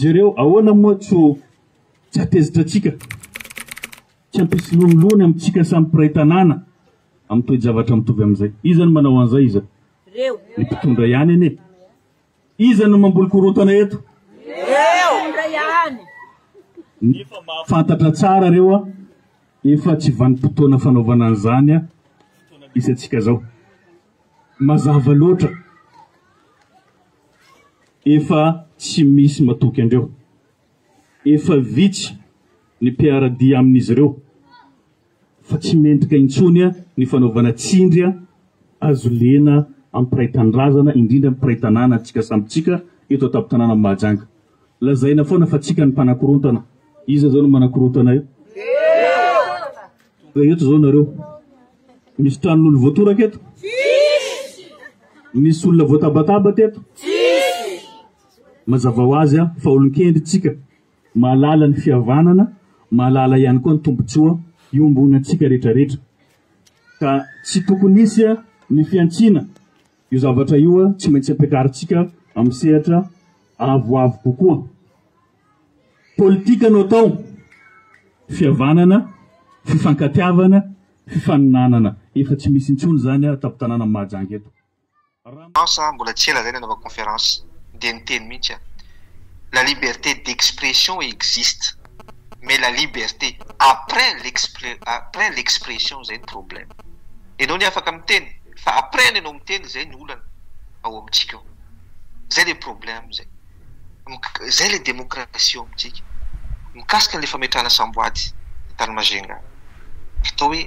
jereo ahoana moa tsy atezitra atsika tsy ampisilonilony amintsika samy mpiray tanàna amin'ny toe-javatra mitovy amin'izay. Iza no manao an'izay iza? Ny mpitondra ihany ene. Iza no mamboly korontana eto? Nefa mahafantatra tsara reo efa tsy vanim-potoana fanaovana an'izany isatsika zao. Mazava loatra efa tsy misy matoky andreo, efa vitsy ny mpiaradia amin'izy ireo, fa tsy mendrika intsony ny fanaovana tsindry azo lena ampiray tanindrazana, indrindra ampiray tanàna antsika sambytsika eto atapy-tanàna Mahajanga. Lazaina foana fa tsika ny mpanakorontana. Iza zao no manakorontana io? Eto zao nareo misy tranon'olo voatoraka eto? Misy olona voatabataba teto? Mazava ho azy fa olon-kendritsika mahalala ny fihavanana, mahalala ihany koa ny tombontsoa iombona antsika rehetrarehetra. Ka tsy tokony hisy ny fiantsina io zavatra io tsy maintsy ampiakarintsika amin'ny sehatra avoavo kokoa. Politika no atao, fihavanana, fifankatiavana, fifaninanana. Efa tsy misy intsony zany atapy-tanàna Mahajanga eto. Mbola tsy ela zay nanao conférence dia niteny mihitsy la liberté d'expression existe, mais la liberté après l'expression zay ny problème. Ianao ny afaka miteny fa après ny anao miteny zay ny olana ao amintsika ao. Zay le problème zay. Zay le démocratie ao amintsika. Mikasika le fametrahana samboady tany Majunga. Atao hoe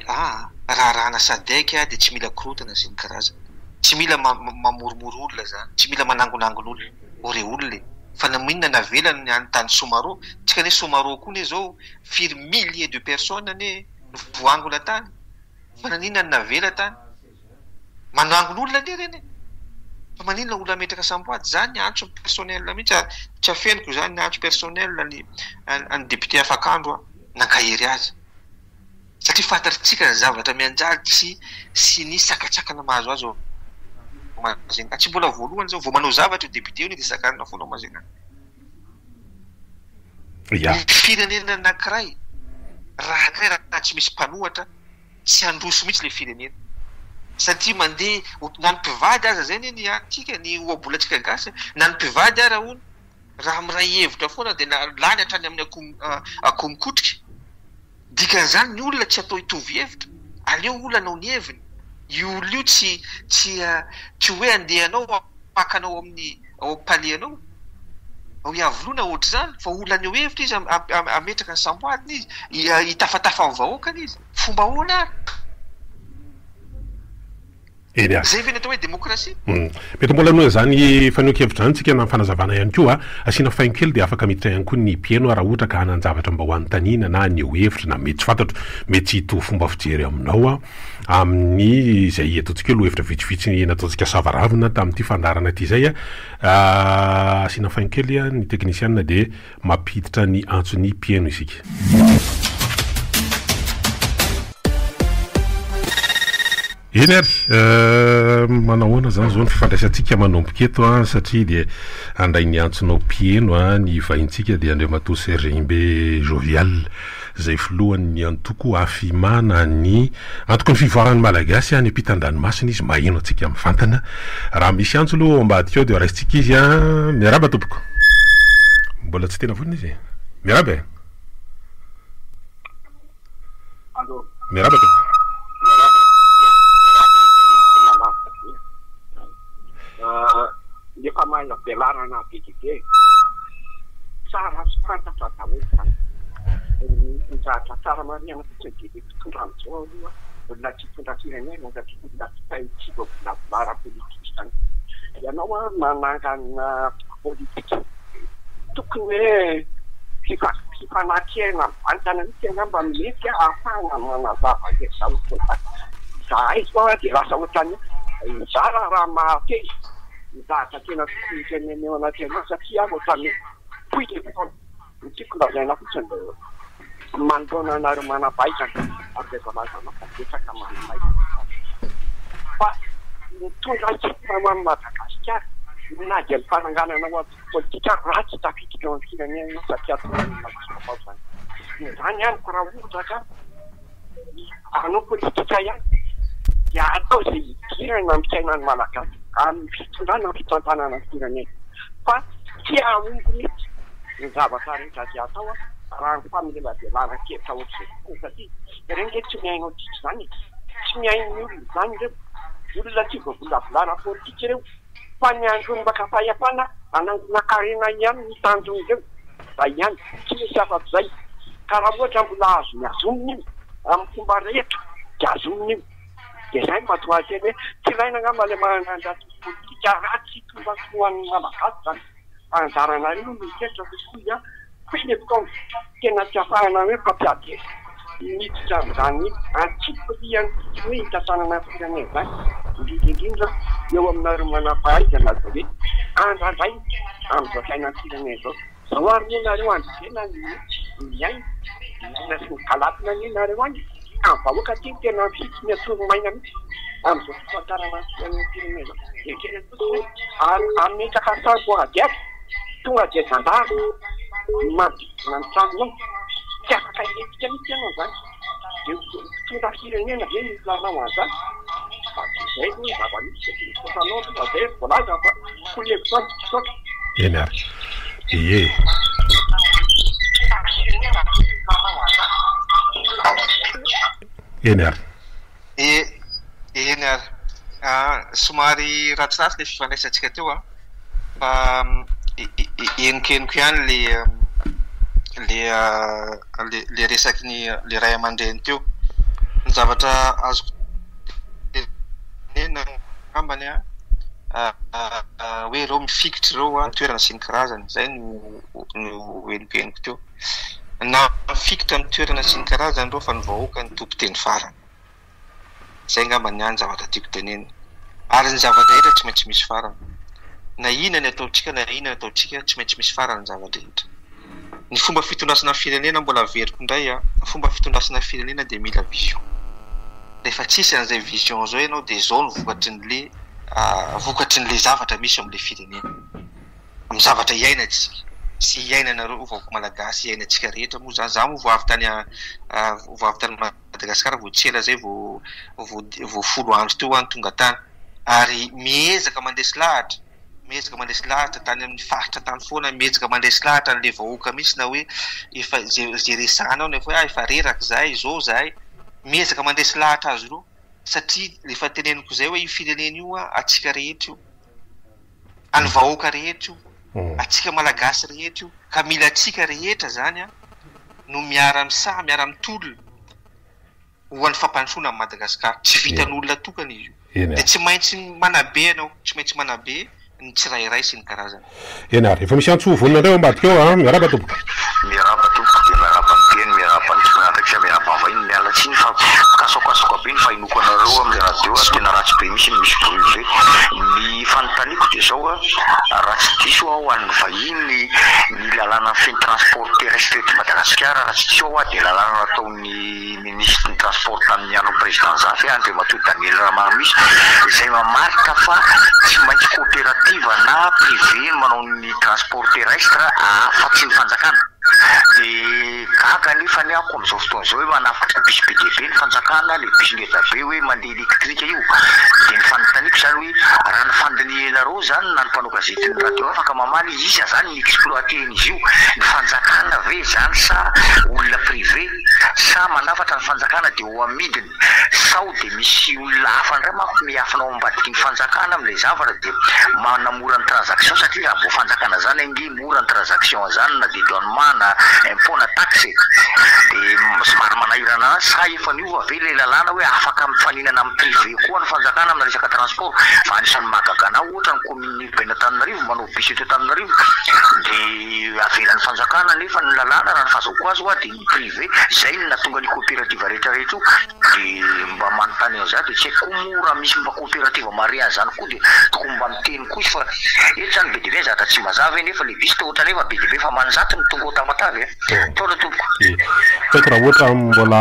raharahana sadeka dia tsy mila korontana sy ny karazana. Tsy mila mamoromoro olona zany, tsy mila manangonangona olona. Ore olona fa naminona navelany ny tany Somaro, tsika ne Somaro koa ne zao firy milliers de personnes ne voangona tany. Fa naninona navela tany? Manangona olona ne reny. Fa maninona olona metraka samboady zany antso personnel mihitsy tsy afeniko zany antso personnel ny député afakandro nankahery azy. Satria fantatritsika ny zavatra mianjaly sy ny sakatsakana mahazo azy ao Majunga. Tsy mbola voalohany zao vao manao zavatra député io ny sakanina foana ao Majunga. Ny firenena anankiray raha tsy misy mpanohatra tsy handroso mihitsy le firenena. Satria mandeha na ny mpivady aza zay ny atika ny oabolatsika gasy na ny mpivady ara hono raha miray hevitra foana dia lany hatrany amin'ny akomokotrika. Dikan'izany ny olona tsy atao hitovy hevitra, aleo olona anao ny heviny. Io olona io tsy hoe andehanao apakanao amin'ny ao paleanao ao hiavoloana ohatr'izany, fa olona ny hevitra izy ametraka ny samboadiny izy hitafatafa amin'ny vahoakany izy. Fomba ahoana ary? Zay ve natao hoe démocratie? Mety mbola noa zany faneho-kevitra zany tsika na fanazavana ihany koa asiana faino kely dia afaka miditra ihany koa ny mpieno raha ohatra ka hanan-javatra mba ho an'ny tanina na ny hevitra na mety tsy fantatro mety tsy hito fomba fijery aminao amin'ny izay ataontsika hoe lohevitra vitsivitsy nataontsika savaravina tamin'ity fandarana ity zay asiana faino kely ny teknisianina dia mampiditra ny antsony mpieno isika. Eny ary manahoana zany zao ny fifandraisantsika manomboka eto satria dia andray ny antsonao mpieno ny vahintsika dia Andriamatoa Sergimbe Jovial zay filohan'ny antoko afimana ny antoko ny fivoaran'ny malagasy ny ampitan-dranomasina izy maheno antsika mivantana. Raha misy antso aloha ambadika ao dia raisitsika izy miaraba tompoko. Mbola tsy tena vonina izy. Miaraba. Miaraba tompoko. Efa maina belarana bidibe tsara sy fantatra daholo zany ny zahatra tsara marihana fotsiny dia mpitondra amin'izao aloha olona tsy mpitondra firenena satria olona tsy voabolara politika zany. Ianao manangana politika tokony hoe fifanakena mivantana mihitsy angamba mety ahafahana manazava izao za izy koa dia lasa ohatrany mizara raha mahately zahatra tena firenena eo anaty anao satria ohatrany poika foana ny tiako lazaina fotsiny manoloana anareo manabaikana ary rehefa lazana fapetraka manabaikana fa mitondra antsika amin'ny Madagasikara na dia fananganana ho politika ratsy tafiditra eo amin'ny firenena satria atao zany. Zany ihany ko raha ohatra ka hanao politika ihany dia atao izay idirana amin'ny fiainan'ny malagasy amin'ny fitondrana ny fitantanana ny firenena. Fa tsy ahongo mihitsy ny zavatra rehetra dia atao raha ny famelabelana kevitra ohatr'izay satria ireny ke tsy miaino tiky zany, tsy miain'ny olona zany ireo olona tsy voavolavolana politika ireo fa ny androny baka fahefana anangona karena ihany ny tanjony ireo zay ihany tsy misy afa-izay ka raha ohatra mbola azo miazomina io amin'ny fomba rehetra dia azomina io dia izay mahatonga azy hoe tsy ilaina angamba le manandraty politika ratsy tombantoan'ny malagasy zany anjarana io miketra kokoa koa le fotoana tena tsy ahafahana hoe mpampiady miditra amin'izany antsipiriany hoe hitantanana firenena zany indrindrindrindra eo aminareo manampahaizana zao hoe andrandray amin'izao fiainan'ny firenena zao zao ary nenareo andrena miaina na sy nikalatina nenareo any amin'ny vahoaka ty tena fitsy miatoromaina mihitsy amin'izao fitantarana fiainan'ny firenena ekerefotsy ametaka sariko adiady tonga dia zandary manodidina ny trano ao tsy afaka etika mihitsy ianao zany dia tonga firenena ve misy lalao an'izany izay no zava-misy fotanao fa zay voalaza fa koleko zany sotra eny ary ie eny ary eny ary somary ratsiratsy le fifandraisantsika teo fa eniko ihany le resaky le ray aman-dreny teo ny zavatra azoko tenena ambany hoe reo mifikitra reo toerana sy ny karazany zay no eniko teo na mifikitra amin'ny toerana sy ny karazany reo fa ny vahoaka ny tompo teny farany zay ngamba ny any zavatra tiako tenena ary ny zavatra rehetra tsy maintsy misy farany na inona ny ataotsika na inona ny ataotsika tsy maintsy misy farany ny zavatra rehetra. Ny fomba fitondrasana firenena mbola veriko indray fomba fitondrasana firenena dia mila vision rehefa tsisy an'izay vision zao ianao dia zao no vokatry n'le zavatra misy amin'le firenena amin'ny zavatra iainantsika sy iainanareo vahoaka malagasy iainantsika rehetra moa zany za moa vo avy tany Madagasikara vo tsela zay vo 10 andro teo any tonga tany ary miezaka mandesy lahatra tany amin'ny faritra tany foana miezaka mandesy lahatra n'le vahoaka misy na hoe efa zay resanao nefa hoe efa reraka zahay zao zahay miezaka mandesy lahatra azy ro satria rehefa teneniko zay hoe io firenena io atsika rehetra io any vahoaka rehetra io atsika malagasy rehetra io ka mila atsika rehetra zany no miara mitolona ho an'ny fampandrosoana amin'ny Madagasikara tsy vitan'olona tokana izy io dia tsy maintsy manabe anao tsy maintsy manabe ny tsirairay sy ny karazany eny ary efa misy antso vononareo ambadika eo miaraba tomboka miaraba tomboka dia miaraba teny miaraba ndraiky miaraba vahiny miala tsiny fa kasokasoka be ny fahinoko anareo amin'ny radio tena ratsy be misy bruit ny fanontaniako dia zao ratsy diso ho an'ny vahiny ny lalàna feny transport terrestre eto Madagasikara ratsy diso dia lalàna nataon'ny ministre ny transport tamin'ny andro président Zafy Andriamatoa Daniel Ramamisy izay mamarika fa tsy maintsy coopérative na privé manao ny transport terrestre afatsy ny fanjakana dia gaga nefa ny ako amin'izao fotoana zao hoe manafatra bus be dia be ny fanjakana le bus ngeza be hoe mandeha elektrika io dia ny fanontaniako zany hoe raha ny fandinianareo zany na ny mpanao gazety ny radio afaka mamaly isa zany ny exploiten'izy io ny fanjakana ve zany sa olona privé sa manafatra ny fanjakana dia ho amidiny sao dia misy olona hafa ndray manko miafinao ambadiky ny fanjakana amin'ilay zavatra dia manamora ny transaction satria raha vo fanjakana zany ange mora ny transaction zany na dédouanement na impôt na taxe dia somary manahirana sa efa niova ve le lalàna hoe afaka mifaninana amin'ny privé koa ny fanjakana amin'ny resaka transport fa anisan'ny mahagagana ohatra ny commune urbaine Antananarivo manao bus eto Antananarivo dia avelan'ny fanjakana nefa ny lalàna raha ny fahazoko azy dia ny privé zay no natonga ny coopérative rehetrarehetra dia mba manontany an'izany dia tsy haiko mora misy mba coopérative mariage zany koa dia tokony mba miteny koa izy fa eto zany be dia be zatra tsy mazava nefa le bus tohatra nefa be dia be fa manjaty ny tonga otamatavy tona tompoko taiko raha ohatra mbola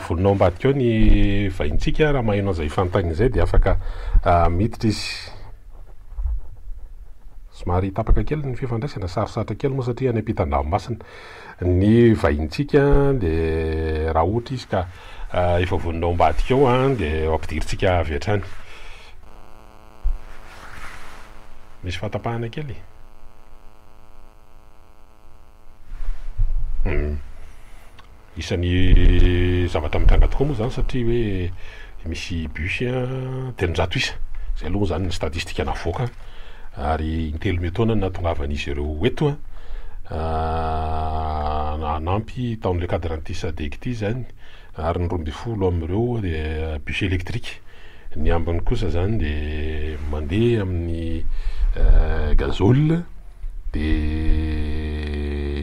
volinao ambadika eo ny vahintsika raha mahainao zay fanontany zay dia afaka miditra izy somary tapaka kely ny fifandraisana sarosatra kely moa satria any ampitan-dranomasina ny vahintsika dia raha ohatra izy ka efa voninao ambadika ao dia ampidiritsika avy hatrany misy fahatapahana kely isan'ny zavatra mitranga tokoa moa zany satria hoe misy bus telonjato isa zay aloha zany ny statistika navoaka ary intelo metaona natongavan'izy ireo eto nanampy taon'le cadrentisa dek ty zany ary ny 12 amin'ireo dia bus électrique ny ambiny kosa zany dia mandeha amin'ny gazole dia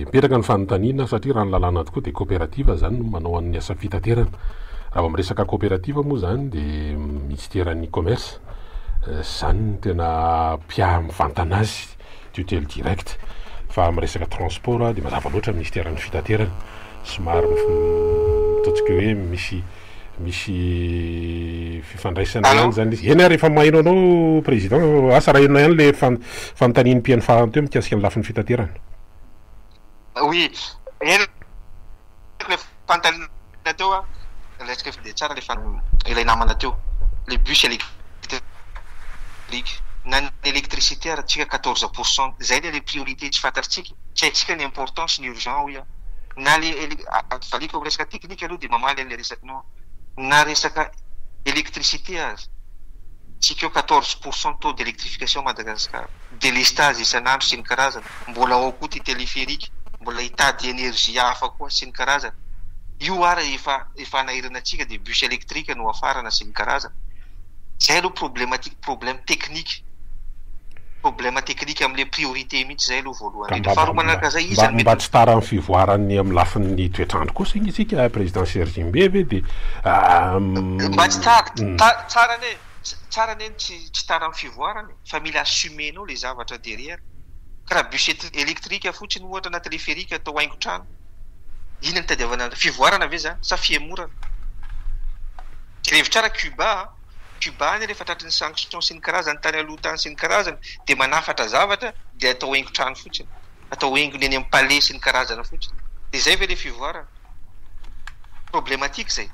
mipetraka ny fanontaniana satria raha ny lalàna tokoa dia coopérative zany no manao an'ny asa fitaterana raha miresaka coopérative moa zany dia ministéran'ny commerce zany tena mivantana azy tutelle direct fa miresaka transport dia mazava loatra ministéran'ny fitaterana somary mitatsika hoe misy fifandraisana ihany zany izy eny ary efa maheno anao président asa raha enona ihany le fanontaniany mpiainy farany teo mikasika ny lafin'ny fitaterana oui eny le fanontaniana teo resaka de tsara le ilay namana teo le bus électrique na ny électricité aratsika 14% zay le priorité tsy fantatritsika tsy haitsika ny importance ny urgent oia na le valiko resaka technique aloha de mamaly le resakinao na resaka électricité azy tsika 14% taux d'électrification Madagascar délestage isanandro sy ny karazana mbola ao koa ty téléphérique mbola hitady énergie hafa koa sy ny karazana io ary efa nahiranantsika de bus électrique no afarana sy ny karazana zay aloha problème technique am'le priorité mihitsy zay aloha voalohany faharoa manaraka zay izy mba tsy tara ny fivoarany amin'ny lafin'ny toetrandro kosa igny isika président Serge Mbebe dia mba tsy tsara neny tsy tara ny fivoarany fa mila assumenao le zavatra derrière karaha bus électrique fotsiny ohatra na téléphérique atao haingo trano iny ny tadiavana fivoarana ave zany sa fiemorana revitsara Cuba any rehefa tratry ny sanction sy ny karazany tany aloha tany sy ny karazany dia manafatra zavatra dia atao haingo trano fotsiny atao haingo ny eny amin'ny palais sy ny karazana fotsiny dia zay ve le fivoarana problématique zay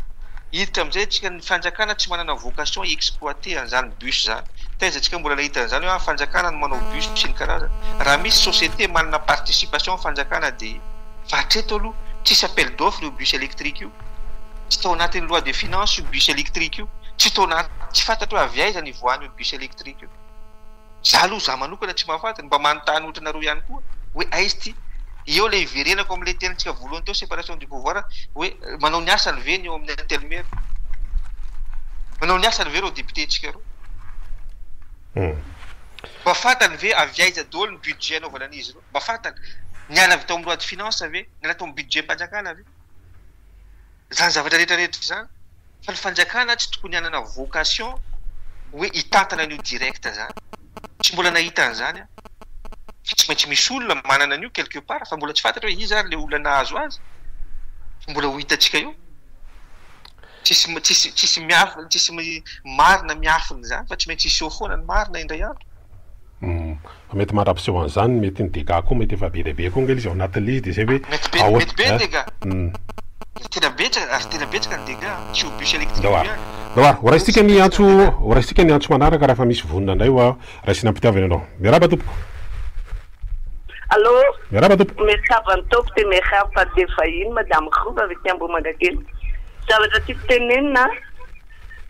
hiditra amin'izay tsika ny fanjakana tsy manana vocation exploiter an'izany bus zany taiza tsika mbola nahita an'izany hoe fanjakana no manao bus sy ny karazana raha misy société manana participation fanjakana dia fatreto aloha tsisy appel d'offre io bus électrique io tsy tao anatin'ny loi de finance io bus électrique io tsy fantatro hoe avy aiza ny voany io bus électrique io za aloha za manokana tsy mahafantany mba manontany ohatranareo ihany koa hoe aizy ty eo le iverenako am'le tenantsika voalohany teo séparation du pouvoir hoe manao ny asany ve ny eo amin'ny intelmaire manao ny asany ve reo député tsika reo mba fantany ve avy aiza daholo ny budget anaovana an'izy reo mba fantany niala avy tao amin'ny loi de finance ve niala tao amin'ny budget mpanjakana ve zany zavatra rehetrarehetra zany fa ny fanjakana tsy tokony hanana vocation hoe hitantana an'io direct zany tsy mbola nahita an'izany tsy maintsy misy olona manana an'io quelque part fa mbola tsy fantatra hoe izy ary le olona nahazo azy mbola ho hitantsika io tsisy marina miafiny zany fa tsy maintsy iseho foana ny marina indray andro mety marapiseho an'izany mety ny dégâts koa mety efa be dia be koa ngely izy ao anatin'le izy dia zay hoe mety be ny dégâts tena betsaka ny dégâts tsy ho bus électrique Dawar, oraisitsika ny antso manaraka raha fa misy vonina indray ho raisina ampitiavana anao. Miarahaba tompoko. Allô? Miarahaba tompoko. Merhaba ny tompoko dia merhaba dia vahiny madame Khouba avy aty Ambohimangakely. Zavatra tiako tenenina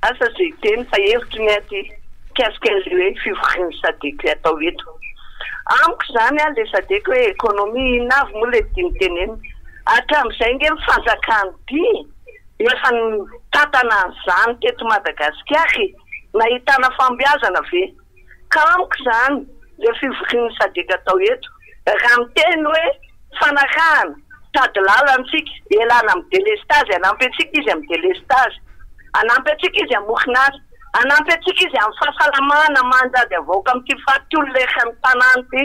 asa zay teny fa hevitry ny aty kasika hoe fivoriany SADC atao eto. Amiko zany le SADC hoe économie inavy moa le tiany tenenina. Hatramin'izay nge mifanjakany ty efa ny tantana an'izany teto Madagasikara nahitana fambiazana ve ka amiko zany le fivoriany SADC atao eto raha miteny hoe fanarahana tady lalantsika ialana amin'ny délestage anampy antsika izy amin'ny délestage anampy antsika izy amin'ny orinasa anampy antsika izy amin'ny fahasalamana manjady avoaka amin'ity fatiolo leha ny tanàny ty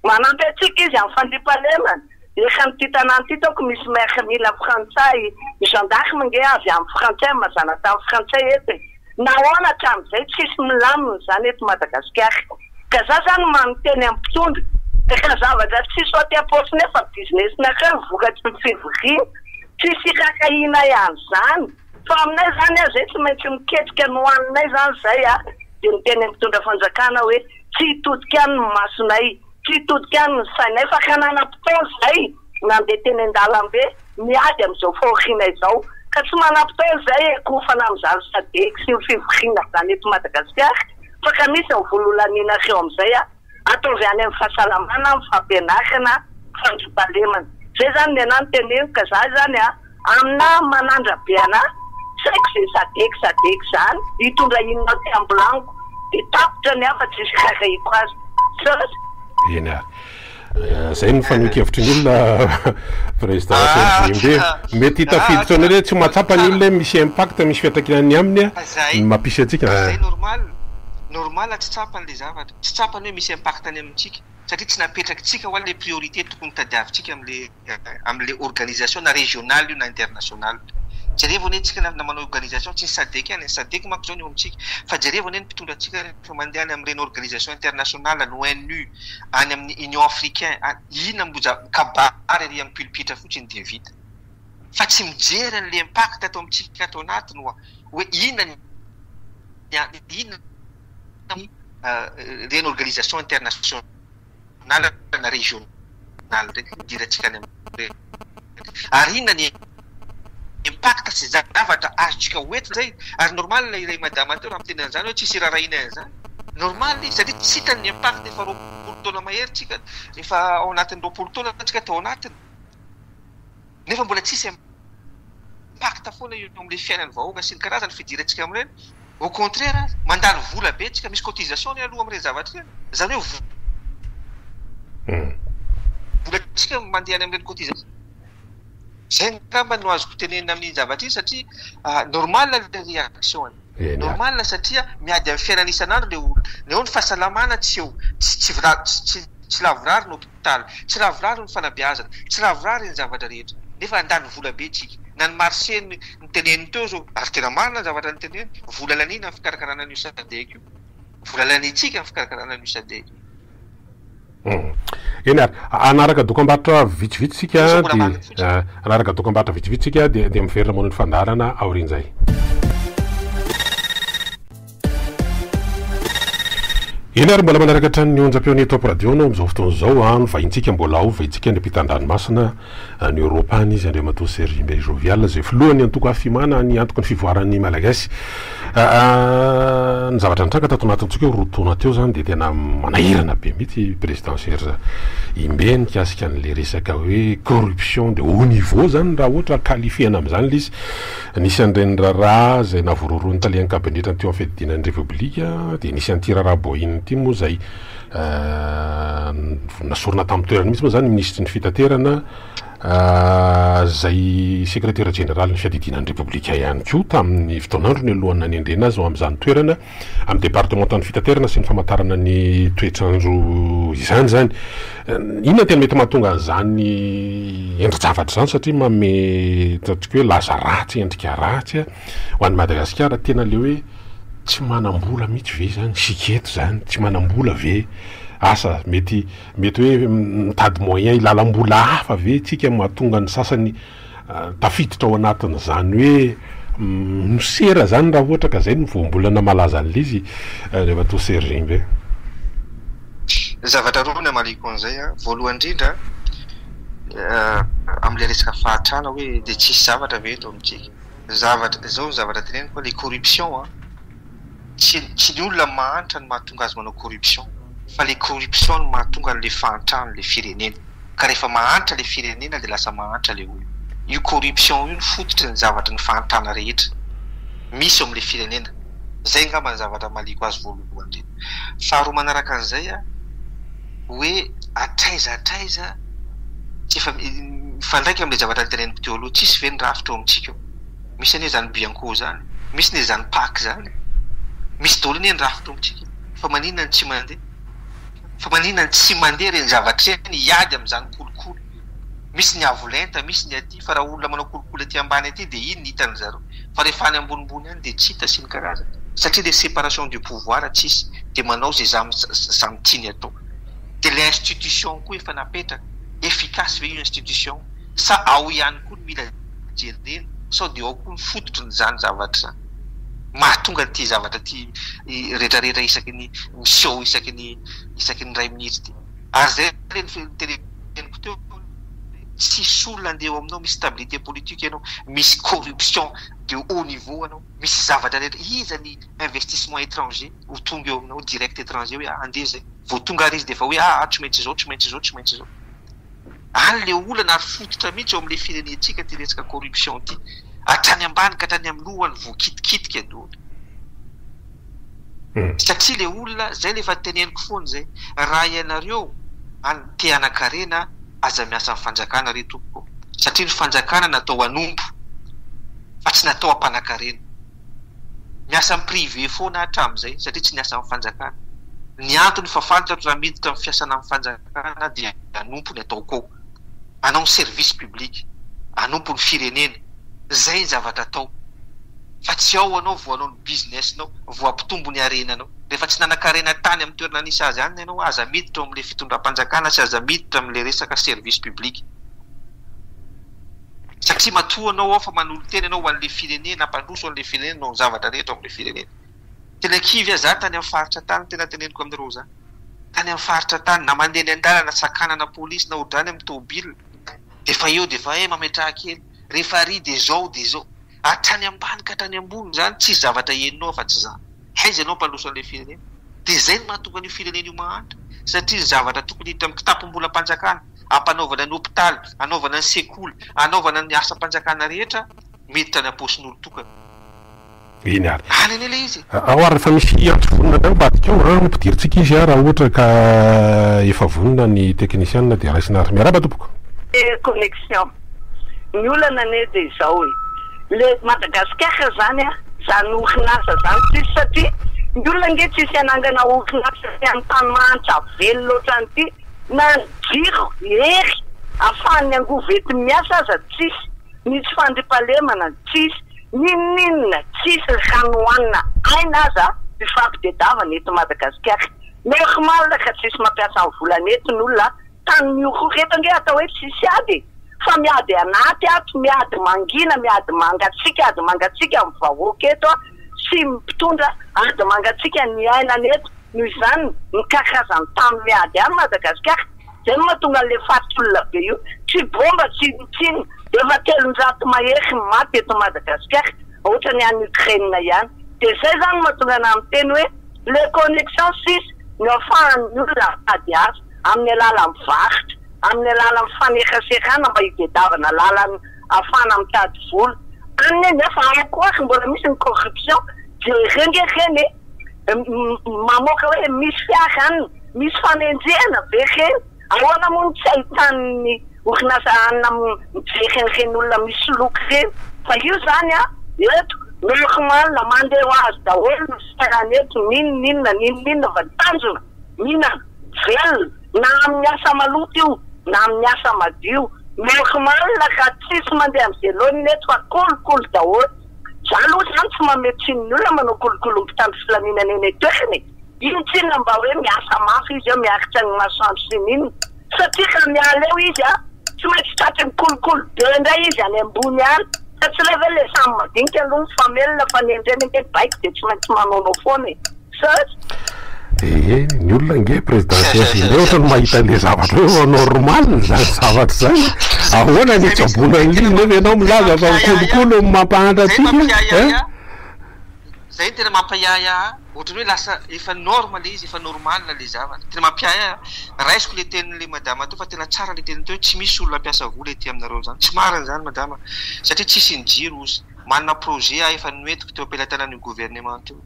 manampy antsika izy amin'ny fandriampahalemana efa n'ity tanàny ty taoko misy maire mila frantsay gendarme nge avy amin'ny frantsay mazana tamin'ny frantsay eto nahoana hatramin'izay tsisy milamina zany eto Madagasikara ka za zany manonteny amin'ny mpitondra ka zavatra tsisy aty am-paosiny efa business-na ka vokatry ny fivoriana tsisy kakahina ihany zany fa aminay zany a zay tsy maintsy miketrika ny hoaninay zany zay a dia miteny mpitondra fanjakana hoe tsy hitodika any ny masonay tsy hitodika any ny sainay fa ka nanam-potoana zay nandeha teny an-dalambe miady amin'izao fahoriana izao ka tsy manam-potoana zay kofana amin'izany sadeky sy ny fivoriana zany eto Madagasikara fa ka misy ny vololaniana reo amin'izay a ataovy any amin'ny fahasalamana amin'ny fampianarana fandripalemana zay zany ny anany teneno ka za zany a amina manandra be ana saiko zay sadeky zany hitondra inona ty ambolaniko dia tapitra ny afa tsisy kakahiko azy sasy eny a zay ny fanohikevitry ny olona président Serge mety hitafiditra anareo tsy mahatsapa ny olona misy impact misy fiantraikany aminy a mampisy antsika zay normal tsy tsapan'le zavatra tsy tsapany hoe misy impact any amintsika satria tsy napetrakintsika ho le priorité tokony tadiavintsika am'le organisation na régional io na international jereo vao netsika na manao organisation tsy ny sadeky any sadeky manko zao ny eo amintsika fa jereo vao ny mpitondra antsika rehefa mandeha any amin'ireny organisation internationale l'ONU any amin'ny Union africain ina mboja kabary ary amin'ny pilipitra fotsiny dia vita fa tsy mijery an'le impact atao amintsika atao anatiny hoe ina reny organisation internationale na régionale diratsika any ary ina ny impact sy zavatra azotsika hoentina zay ary normal ilay madama teo raha miteny an'izany hoe tsisy rarahina zany normal satria tsy hitany impact efa 20 taona mahery tsika efa ao anatin'ny 20 taona tsika tao anatiny nefa mbola tsisy impact foana eo amin'le fiainan'ny vahoaka sy ny karazany fidirantsika amin'ireny au contraire mandalo vola be tsika misy cotisation ny aloha amin'ireny zavatra ireny zany hoe vola tsika mandeha any amin'ireny cotisation zay ngamba no azoko tenenina amin'ny zavatra iny satria normal le réaction normal satria miady amin'ny fiainana isan'andro le olo ny eo ny fahasalamana tsy lavorary ny hôpitaly tsy lavorary ny fanabeazana tsy lavorary ny zavatra rehetra nefa andany vola be tsika na ny marché ny teneny teo zao ary tena marina ny zavatra ny teneny vola lanina ny fikarakarana an'io sadeky io vola lanitsika ny fikarakarana an'io sadeky eny ary anaraka dokam-barotra vitsivitsitsika dia anaraka dokam-barotra vitsivitsitsika dia miverina moa ny fandarana aorian'izay eny ary mbola manaraka hatrany ny onjam-peony eto ampiradiona amin'izao fotoana izao no vahintsika mbola aova itsika ny ampitan-dranomasina ny Europa any izy andreo matoa Serge Mbe Jovial zay filohany antoko afimana ny antoko ny fivoaran'ny malagasy ny zavatra nitranga tato anatintsika hoe rotona teo zany dia tena manahirana be mihitsy président Serge Mbe nikasika an'le resaka hoe corruption de haut niveau zany raha ohatra qualifiena amin'izany l izy nisy an'ireny raharaha zay navororony talian'ny kabinetra teo amin'ny fedidinan'ny république dia nisy an'ity raharaha boiny ity moa zay nasorona tamin'ny toerana misy moa zany ministry ny fitaterana zay secrétaire général ny fiadidinan'ny république ihany koa tamin'ny fotoanandro ny alohan'ny nanendrena azy ao amin'izany toerana amin'ny départementan'ny fitaterana sy ny famantarana ny toetrandro izany zany inona tena mety mahatonga an'izany endri-javatra zany satria mame tatsika hoe laza ratsy endrika ratsy ho an'ny Madagasikara tena le hoe tsy manam-bola mihitsy ve zany siketo zany tsy manam-bola ve asa mety hoe mitady moyen ilalam-bola hafa ve tsika mahatonga ny sasany tafiditra ao anatin'izany hoe misera zany raha ohatra ka zay ny voambolana malaza an'lizy rehefa to Serge Mbe zavatra roa ny amaliko an'izay voalohany indrindra amin'le resaka fahatrana hoe dia tsisy zavatra ve eto amintsika zavatra zao zavatra teneniko le corruption tsy ny olona mahantra ny mahatonga azy manao corruption fa le corruption no mahatonga an'le fahantrano le firenena ka rehefa mahantra le firenena dia lasa mahantra le olo io corruption io ny fototry ny zavatra ny fahantrana rehetra misy eo amin'le firenena zay ngamba ny zavatra maliko azy voalohany reny faharoa manaraka an'izay hoe atraiza tsy efa mifandraika amin'le zavatra nyteneniko teo aloha tsisy ve ny rafitra eo amintsika eo misy anie zany bianco zany misy ne zany pak zany misy daholo anie ny rafitra eo amintsika fa maninona ny tsy mandeha fa maninona ny tsy mandeha reny zavatra reny hiady amin'izany kolokolo misy ny avolenta misy ny aty fa raha olona manao kolokolo aty ambany aty dia iny ny hitany zareo fa rehefa any ambonimbony any dia tsy hita sy ny karazany satria le séparation du pouvoir tsisy de manao zay za mitiny atao de le institution koa efa napetraka efficace ve io institution sa ao ihany koa no mila jerena sao de ao koa ny fototry ny zany zavatra zany mahatonga ty zavatra ty rehetrarehetra isaky ny miseho isaky ny ray minitsy ty ary zay teneniko teo tsisy olona andeha eo aminao misy stabilité politique ianao misy corruption de haut niveau anao misy zavatra rehetra iza ny investissement étranger ho tonga eo aminao direct étranger hoe andeha zay vao tonga ary izy de fa hoe tsy maintsy zao tsy maintsy zao tsy maintsy zao any le olana ary fototra mihitsy eo amin'le firenentsika ty resaka corruption ty hatrany ambany ka hatrany amin'ny lohany voakitikitika adoana satria le olona zay lefa teneniko foany zay raha ianareo te anakarena aza miasa amin'ny fanjakana re tompoko satria ny fanjakana natao anompo fa tsy natao ampanakarena miasa amin'ny privé foana hatramin'izay satria tsy niasa amin'ny fanjakana ny antony fa fantatra raha miditra amin'ny fiasana amin'ny fanjakana dia anompo ny atao koa anao ny service public anompo ny firenena zay ny zavatra atao fa tsy ao anao vo anao ny businessinao vo ampitombo ny arenanao rehefa tsy nanakarena tany amin'ny toerana nisy azy any ianao aza miditra amin'le fitondram-panjakana sy aza miditra amin'le resaka service public satria matoa anao ao fa manolo tena ianao ho an'le firenena ampandroso an'le firenena no ny zavatra rehetra amin'le firenena tena kivy za tany amin'ny faritra tany tena teneniko amin'ireo zany tany amin'ny faritra tany na mandeha ny andalana sakanana polisy na odrany amin'ny tobile defa eo defa mametraha kely rehefa ary de zao hatrany ambany ka hatrany ambony zany tsy zavatra heninao fa tsy zany aiza ianao mpandroso an'le firenena de zay ny mahatonga ny firenena io mahantra satria ny zavatra tokony hita amin'ny kitapom-bola mpanjakana ampanaovana ny hôpitaly anaovana ny sekoly anaovana ny asa mpanjakana rehetra miditra ny aposin'olo tokana iny ary any ane le izy ao ary fa misy antso vonona mba atikeo ampidiritsika izy raha ohatra ka efa vonona ny technicienne de raisina ary miaraba tompoko connexion ny olana ne de zao le Madagasikara zany zany orinasa zany tsisy satria ny olona nge tsisy anangana orinasa amin'ny tany manitra velo loatra an'ity na jiro hery ahafahany angovety miasa aza tsisy misy fandripalemana tsisy ninninona tsisy ranoanina aina aza mifampitediavana eto Madagasikara normal ka tsisy mampiasa amin'ny volanety ny olona tany miororeto nge atao hoe tsisy ady fa miady anaty ato miady mangina miady mangatsika ady mangatsika amin'ny vahoaka eto sy mpitondra ady mangatsika ny ainany eto noho izany ny karazany tany miady any Madagasikara zay no mahatonga le fatolona be io tsy bomba tsinitsiny efa 300 mahery maty eto Madagasikara ohatra ny any Ukraine ihany de zay zany mahatonga na amin'ny teny hoe le connexion 6 ny ahafahany olona ady azy amin'ny alalan'ny varotra amin'ny alalan'ny fanerasehana mba hitediavana lalany ahafahana mitady vola any nefa akoary mbola misy ny corruption de reny mamoaka hoe misy fiara any misy fanenjehana be reny ahoana moa tsy ahitany orinasa anina mijerenyreny olona misy loky reny fa io zany eto normal mandeha ho azy daholo sarany eto ninona va tanjona mihinana velona na amin'ny asa maloto io na amin'ny asa madio normal ka tsisy mandeha amin'ny zelony eto fa kolokolo daholo zany aloha zany tsy mametsiny ny olona manao kolokolo mpitandro filaminana eny toerany iny tsina mba hoe miasa mafy izy miaritra ny masoandro sy niny satria ka miala eo izy tsy maintsy tratry mikolokolo be ndray izy any ambony any fa tsy le ve le samy madinika aloha mifamelona fa nendreny nge baiko de tsy maintsy manaonao foana ny olona nge présidentielle le ohatra no mahita le zavatra hoe normal zany zavatra zany ahoana ny tsabona ny liny nefa ianao milaza fa mikolokolo mampahantra atsika zay tena mampahaiaia ohatrany hoe lasa efa normal izy efa normal le zavatra tena mampiaia raisiko le tenin'le madama teo fa tena tsara le teny teo tsy misy olona ampiasa vola ety aminareo zany tsy marina zany madama satria tsisy ny jiro izy manana projet efa noentiko teo ampelantanan'ny gouvernement teo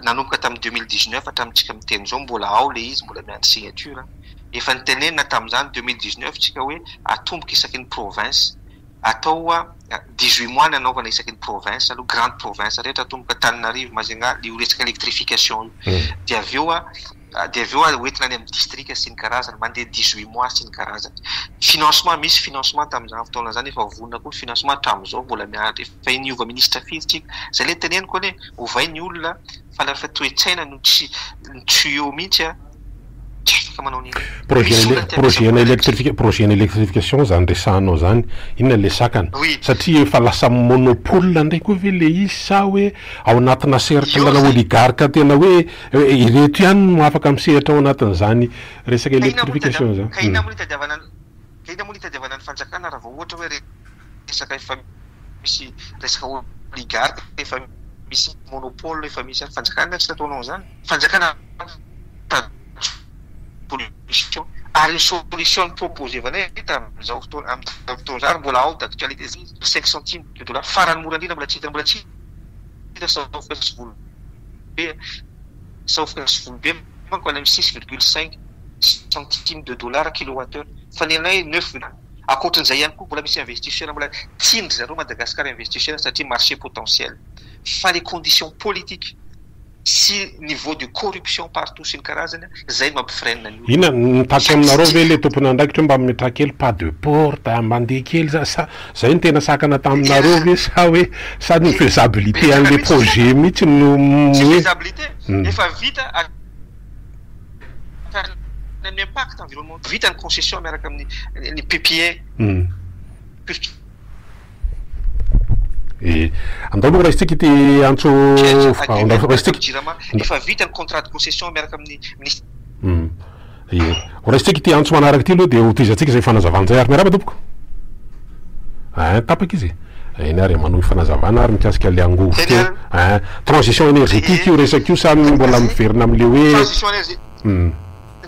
nanomboka tamin'ny 2019 hatramintsika miteny zao mbola ao le izy mbola miandry signature efa nitenenina tamin'izany 2019 tsika hoe atomboka isaky ny province atao 18 mois nanaovana isaky ny province aloha grande province rehetra atomboka Tananarivo Majunga le resaka électrification io de avy eo dia avy eo hoentina any amin'ny distrika sy ny karazany mandeha 18 mois sy ny karazany financement misy financement tamin'izany fotoana zany efa vonona koa financement hatramin'izao mbola miaraka efa iniova ministra firytsika zay le teneniko ane ovay ny olona fa lafa toe-tsaina no tsy tuyau mihitsy a afaka manao nini projet électrification zany resahanao zany inona le sakana satria efa lasa monopole ndray koa ve le izy sa hoe ao anatina cercle oligarque tena hoe ireto ihany no afaka misehatra ao anatin'izany resaka électrification zany kaina mo itadiavana ny fanjakana raha vao ohatra hoe resaka efa misy resaka oligarque efa misy monopole efa misy fanjakana tsy tataonao zany fanjakana solution ary solution proposée vanay tamin'izao fotoana amin'ny fotoana zany mbola ao d'actualité 5 centimes de dollars farany mora indrindra mbola tsy sauf que be manko any amin'ny 6,5 centimes de dollars kilowattheure fa ny anay 9 akoatran'izay ihany koa mbola misy investisseur mbola tindry zareo Madagascar investisseur satria marché potentiel fa les conditions politiques si niveau de corruption partout sy ny karazany zay mampifrena ny ina nitaky aminareo ve le tompony andraikitra mba mimetra kely pas de porte mandeha kely zay ny tena sakana taminareo ve sa hoe sa ny faisabilité an'le projet mihitsy no faisabilité efa vita ny impact environnemental vita ny concession miaraka amin'ny PPA andao aloha raha isitsika ity antso efa vita ny contrat de concession miaraka amin'ny ministre raha isitsika ity antso manaraka ity aloha dia hotizatsika zay fanazavan'izay ary miaraba tompoko tapaka izy iny ary manohy fanazavana ary mikasika le angovo teo transition énergétique io resaka io samy mbola miverina am'le hoe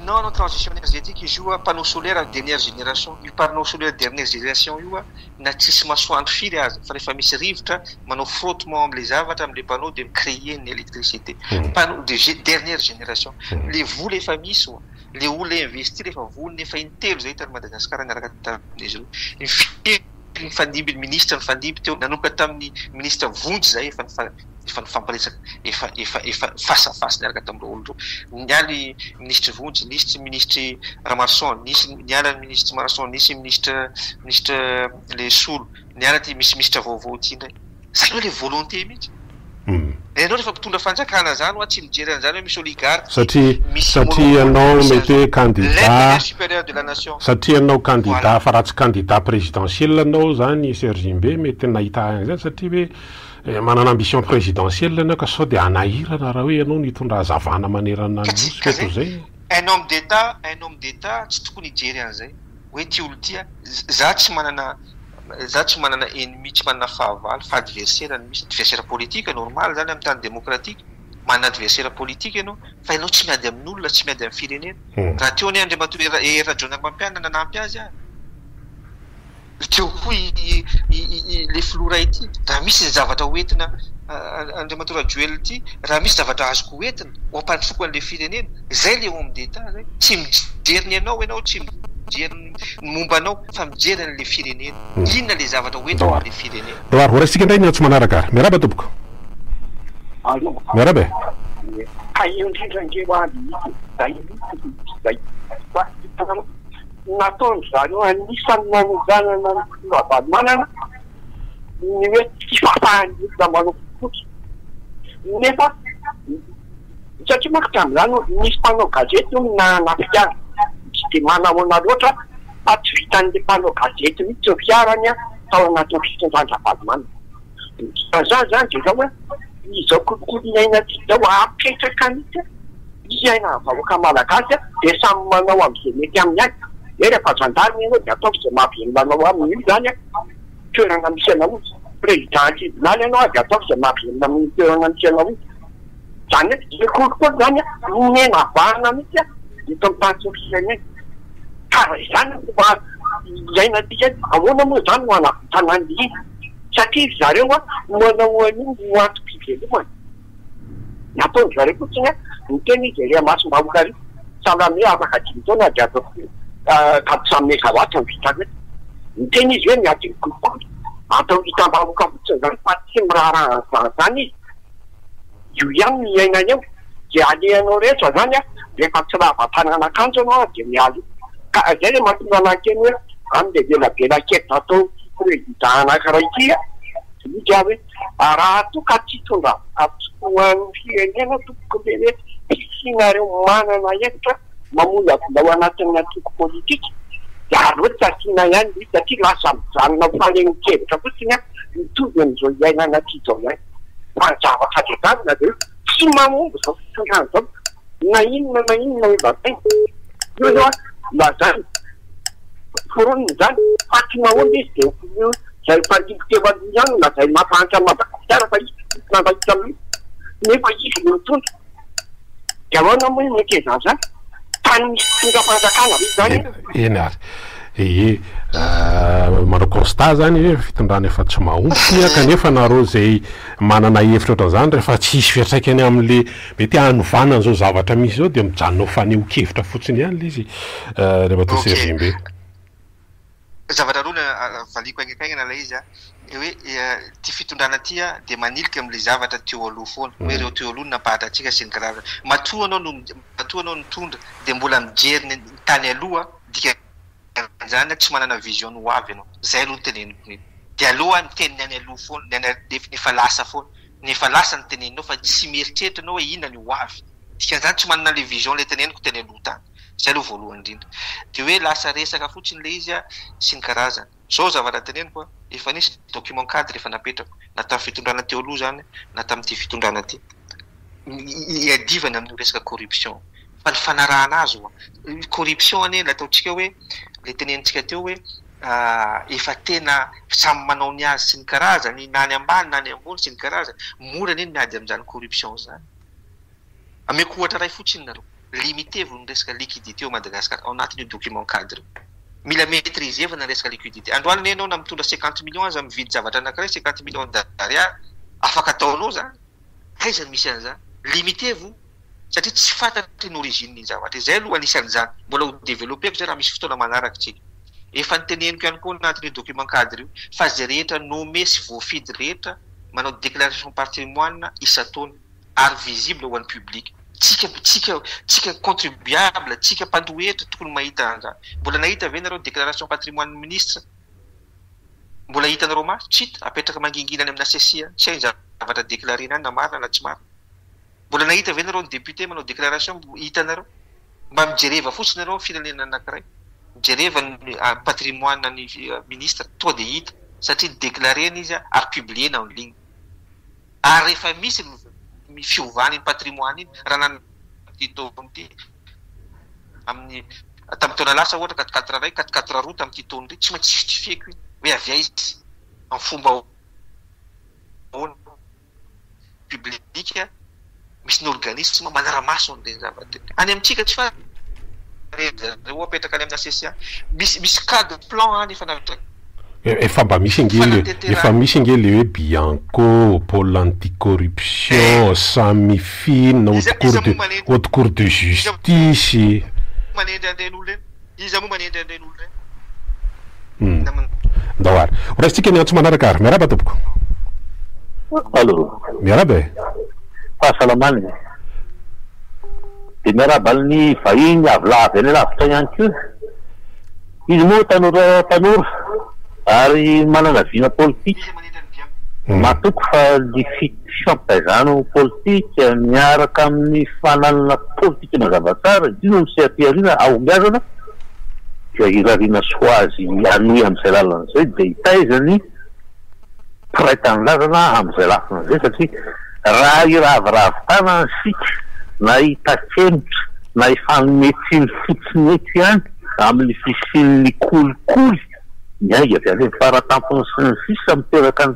non transition énergétique izy io panneau solaire dernière génération io panneau solaire dernière génération io na tsisy masoandro firy azy fa rehefa misy rivotra manao frottement am'le zavatra am'le panneau de créer une électricité panneau de dernière génération le vola efa misy le olona investir efa volony efa intelo zay tany Madagascar niaraka tamin'izy io nifandimby ministre nifandimby teo nanoka tamin'ny ministre vonjy zay efa nifamparetsaka efa face à face niaraka tamin'ireo olo reo nialy ministre vonjy nisy ministre Ramarson nisy niala ministre Marson nisy ministre le Solo niala ty misy ministre vaovao ty ndray zany hoe le volonté mihitsy enao rehefa mpitondra fanjakana zany hoa tsy mijery an'izany hoe misy oligarque satria anao mety hoe candidat supérieur de la nation satria anao candidat fa raha tsy candidat présidentiel anao zany Serge Mbe mety nahita zany satria hoe manana ambition présidentielle anao ka sao dia anahirana raha hoe anao nitondra hazavana manerana ny nosy feto zay un homme d'état tsy tokony hijery an'izay hoe ty olo tya za tsy manana ennemi tsy manana fahavalo fa adversaire misy adversaire politique normal zany amin'ny tany démocratique manana adversaire politique ianao fa ianao tsy miady amin'olona tsy miady amin'ny firenena raha teo ny Andriamatoa Rajonam-Pampianana nanampy azy teo koa le flora ity raha misy zavatra hoentina Andriamatoa Rajoelina ity raha misy zavatra azoko hoentina ho ampandrofoko an'le firenena zay le homme d'état zay tsy mijery ny ianao tsy mijery momba anao fa mijery an'le firenena inona le zavatra hoentina an'le firenena roary voraisika indray ny antso manaraka ary miaraba tompoko miaraba nataony zany hoe anisany manozanana ny avalomanana ny hoe tsy fafahanyolona manao fotsy nefa satria manko tamin'izany nisy mpanao gazety io nafiara tsy de manahona loatra fa tsy vitan'le mpanao gazety mihitsy fiarany a tao anatin'ny fitondran-javalomanana zany de zao hoe izao kolokolo iaina ty zao apetraka mihitsy izy aina vahoaka malagasy de samy manao am'izay mety amin'ny azy rehefa zandariny hoe de ataoko zay mahavelonanao amin'io zany toerana misy anao président tribunal ianao de ataoko zay mahavelona amin'ny toerana misy anao zany hoe le kolokolo zany nena vahana mihitsy ito amin'ny tany sofisiana eny kara izany mba iaina tika ahoana moa zany ho anavitana satria zareo manao an'io no antom-pivelomany nataony zareo fotsiny miteny izy area masom-bahoaka ry salame afaka dimy taona de ataoko 400 mégawatts vitany miteny izy hoe miady kolokolo atao hitam-bahoaka fotsiny zany fa tsy miraharaha zany izy io ihany miainany eo de alehanao rehetra zany rehefa tsy lava-tanàn'akanjo anao dia mialy ka zay le mahatonga anakeny hoe any de velabelakevitra atao président anankiray ity izy hoe raha toka tsy tonga atsokoan'ny firenena tokoko le hoe fisinareo manana hevitra mamola vilao anatin'ny atoko politika dia arotsy asiana ihany izy satria lasa mijanona falegnikevitra fotsiny a mitovy amin'izao iainana ty zao ihany fanjavatra dedavina de tsy mamombo zao fitondrany zao na inona hoe batay io zao lazany foroniny zany fa tsy mahoana izy de zay fandimbotevalo ihany na zay mampahantra Madagasikara fa izy nandaika aminy nefa izy no mitondra de ahoana moa mekezany zany tany misy tonga fanjakana izy zany eny ary manao constat zany hoe fitondrana efa tsy mahomby kanefa nareo zay manana hevitra ohatran'izany rehefa tsisy fiantraikany amin'le mety hanovanana zao zavatra misy zao dia mijanona faneho-kevitra fotsiny ihany le izy rehefa to Sergembe zavatra roa valiko aignaikaigna la izy hoe ty fitondrana ty dia manilika amin'le zavatra teo aloha foana hoe ireo teo aloha napahatra atsika sy ny karazana matoa anao nitondra dia mbola mijery ny tany aloha dika zany tsy manana vision ho avy ianao zay aloha teneniko dia aloha miteniny any aloha foana nefa lasa foana nefa lasa ny teneninao fa tsy mieritreritra anao hoe inona ny ho avy dikan'izany tsy manana le vision le teneniko teny aloha tany zay aloha voalohany indrindra dia hoe lasa resaka fotsiny le izy sy ny karazana zao zavatra teneniko efa nisy document cadre efa napetrako na tamin'ny fitondrana teo aloha zany na tamin'ity fitondrana ty iadivana amin'ny resaka corruption fa ny fanarahana azy corruption ane la ataontsika hoe le tenenitsika teo hoe efa tena samy manao ny azy sy ny karazany na ny ambany na ny ambony sy ny karazany mora neny miady amin'izany corruption zany ameko ohatra ray fotsiny nareo limitez-vous ny resaka liquidité au Madagascar ao anatin'io document cadre mila maîtrisevana ny resaka liquidité androany nenao na mitondra 50 millions aza mividy zavatra anankiray 50 millions d'ariary afaka ataonao zany kaizany misy an'izany limitez-vous satria tsy fantatry ny origine zavatra izay aloha anisan'izany mbola ho développeko zay raha misy fotoana manaraka tsika efa nyteneniko ihany koa anatin'io document cadre io fa zay rehetra nome sy voafidy rehetra manao déclaration patrimoine isa-taona ary visible ho an'ny public tsika contribuable tsika mpandohetra tokony mahita an'izany mbola nahita ve nareo déclaration patrimoine ministre mbola hitanareo masy tsy hita apetraka manginginany amin'ny asesia tsy hay zavatra déclarena any na marina na tsy marina mbola nahita ve nareo ny député manao déclaration hitanareo mba mijereva fotsiny nareo firenena anankiray mijereva ny patrimoine ny ministre to de hita satria déclarena izy ary publiena en ligne ary rehefa misy fiovany ny patrimoine iny raha nantytaony amin'ny tamin'ny taona lasa ohatra 44 ray 44 roa tamin'ity taony ry tsy maintsy justifieko iny hoe avy izy amin'ny fomba publika misy ny organisme manaramaso an'ireny zavatra any amintsika tsy fa reo apetraka any amin'ny asesia misy cadre plan any efa napetraka efa mba misy nge le hoe Bianco, pôle anticorruption, Samifine, haute cour de justice. Ndawar. Urastika ni atuma narakar. Meraba topko. Allo. Meraba. Fahasalamana. Dia miarabal ny vahiny avolava eny lavitra ihany koa. Izy moa tanora ary manana vina politika matoko fa ny fifampitaizano politika miaraka amin'ny fananana politika mazava tsara ino misy aty-aoriana ahombiazana dia irariana soazy anoy amin'izay lalana izay dia hitaizany piraitany lalana amin'izay lafina izay satria raha iraviravitana sika na hitakemitra na hifanometsiny fotsiny eto ihany amin'ny fisian'ny kolikoly miainga avy any faratampony sy ny sisa miteraka ny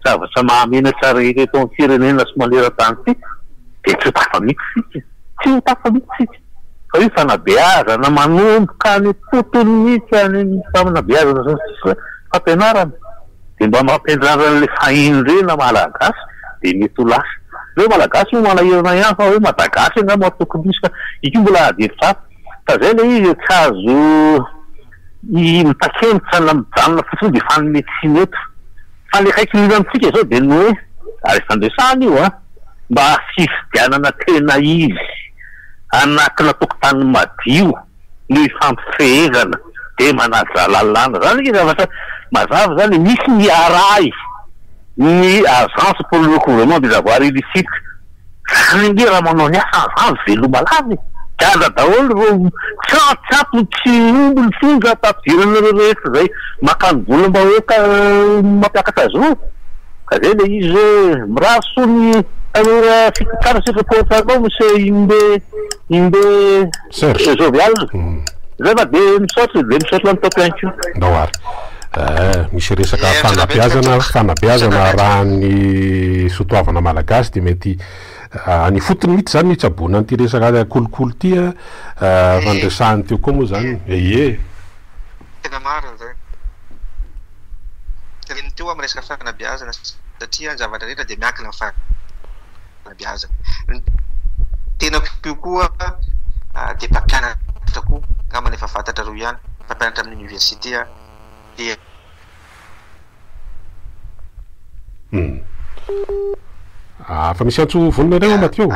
zavatra mahamena tsara eto amin'ny firenena sy maneran-tany ty dia tsy ho tafamity sika tsy ho tafamity sika fa io fanabeazana manomboka any totony mihitsy any fanabeazana sy ny sisa fampianarana dia mba mampianarana le fahiny rena malagasy dia mety ho lasa reo malagasy mo manahirana ihany fa hoe Madagasy nga matokony misy ka io mbola adevitra fa zay le izy tsy azo mitakemitra na mijanona fotsiny dia fanometsiny eto fa le kaikilina amintsika izao dia ny hoe ary fandresana io mba fifidianana tena izy anakina tokotany madio no ifampifehezana de manaja lalàna zany ke zavatra mazava zany misy ny aray ny agence pour le recouvrement des avoirs illicites zany nge raha manao ny asa zany velomalamy kaza daholo ro tsatsapo tsy omby ny fonja tafidirana rehetra zay makany vola mba hoeka mampiakatra azy ro ka zay le izy hoe miraso ny tanora fikikana sefapotranao monsieur imbe jovial zay fa de misaotry ny topianko daoary misy resaka fanabeazana raha ny sotoavana malagasy de mety ny fotony mihitsy zany mitsabona an'ity resaka kolokolo ty fandresahany teo koa moa zany tena marina zay reny teo amin'ny resaka fanabeazana satria ny zavatra rehetra de miankina amin'ny fanabeazana tena pio koa de mpampianatra koa gamana efa fantatra roa ihany mpampianatra amin'ny université de fa misy antso vonona reo Mathieu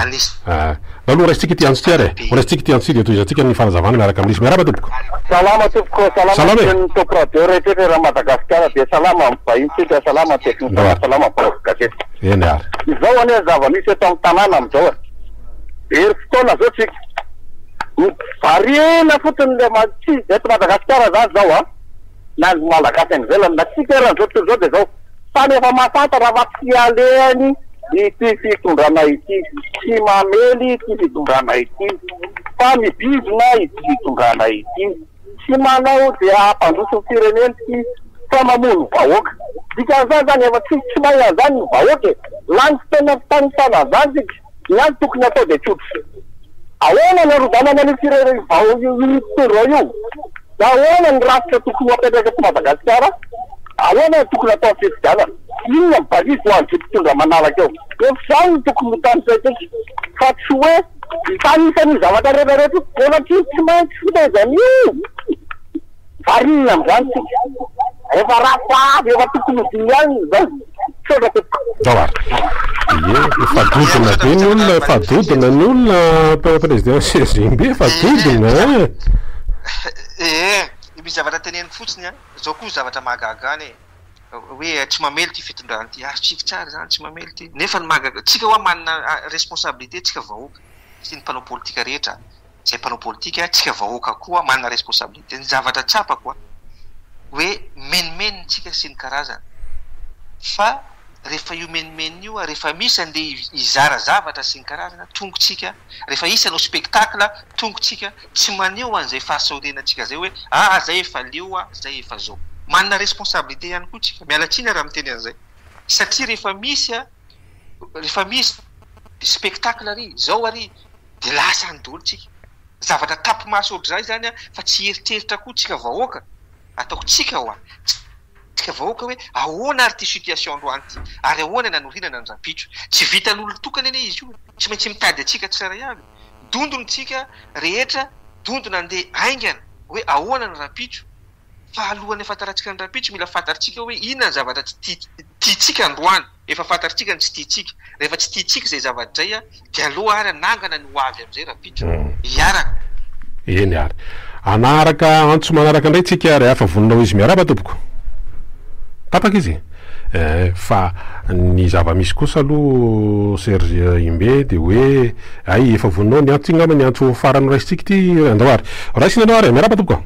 aloha raisitsika ty antso ty are raisitsika ty antso ty de toizatsika ny fanazavana miaraka amin'isy miaraba tompoko salama tompoko salama top radio rehetra raha Madagasikara de salama mivahitsika salama teknika salama provocateur eny ary izao ane zava-misy eto amin'ny tanàna am'izao ery fotoana zao tsika variana fotony le maty eto Madagasikara zany zao na ny malagasy any ivelany na tsika raha zao toy zao de zao samy efa mahafanta raha vatsy alehany ity fitondrana ity tsy mamely ity fitondrana ity fa mibizina ity fitondrana ity tsy manao de ampandroso fireneny ty fa mamono vahoaka dikan'izany zany efa tsy mahay an'izany ny vahoaka lany tena tanytana zany tsika ny any tokony atao de tsotry ahoana ny arodanana ny fireny vahoaka io da ahoana ny rafitra tokony apetraka eto Madagasikara ahoana tokony atao fifidianana inona mibalizy ho an'ity mpitondra manaraka eo efa ny tokony mitanyzay tiky fa tsy hoe tanisany zavatra rehetrarehetra bona tsy maintsy fitaizany io varina am'izany tsika efa rafaavy efa tokony diny any zany sodra daoary fadodina be ny olona fadodina ny olona président Sezimbe fadodina misy zavatra teneniko fotsiny zao koa zavatra mahagagany hoe tsy mamely ty fitondrana ty tsika tsara zany tsy mamely ty nefa ny mahagaga tsika hoa manana responsabilité tsika vahoaka sy ny mpanao politika rehetra zay mpanao politika tsika vahoaka koa manana responsabilité ny zavatra tsapa koa hoe menimeny tsika sy ny karazana fa rehefa io menimeny io rehefa misy andeha izara zavatra sy ny karazana tongotsika rehefa isanao spectacle tongotsika tsy maneho an'izay fahasaorenatsika zay hoe zay efa leo zay efa zao manana responsabilité ihany koa tsika mialatsiny raha miteny an'izay satria rehefa misy spectacle ary zao ary de lasa andolo tsika zavatra tapy mahasaotra zay zany fa tsy eritreritra koa tsika vahoaka ataoko tsika hoa tsika vahoaka hoe ahoana ary ty situation androany ty ary ahoana nanorinana ny rapitro tsy vitan'olo tokany ane izy io tsy maintsy mitady atsika tsara avy dondony tsika rehetra dondona andeha aingana hoe ahoana ny rapitro fa alohany fataratsika ny rapitro mila fantaritsika hoe inona ny zavatra tiatsika androany efa fantaritsika ny tsy tiatsika rehefa tsy tiatsika zay zavatra zay de aloha ary anangana ny hoavy am'izay rapitro iaraka eny ary anaraka antso manaraka indray tsika ary afa voninao izy miaraba tompoko tapaka izy fa ny zava-misy kosa aloha Serge Imbe de hoe ay efa voninao ny antso ingamba ny antso farany raisitsika ty andao ary raisina anao ary miaraba tompoko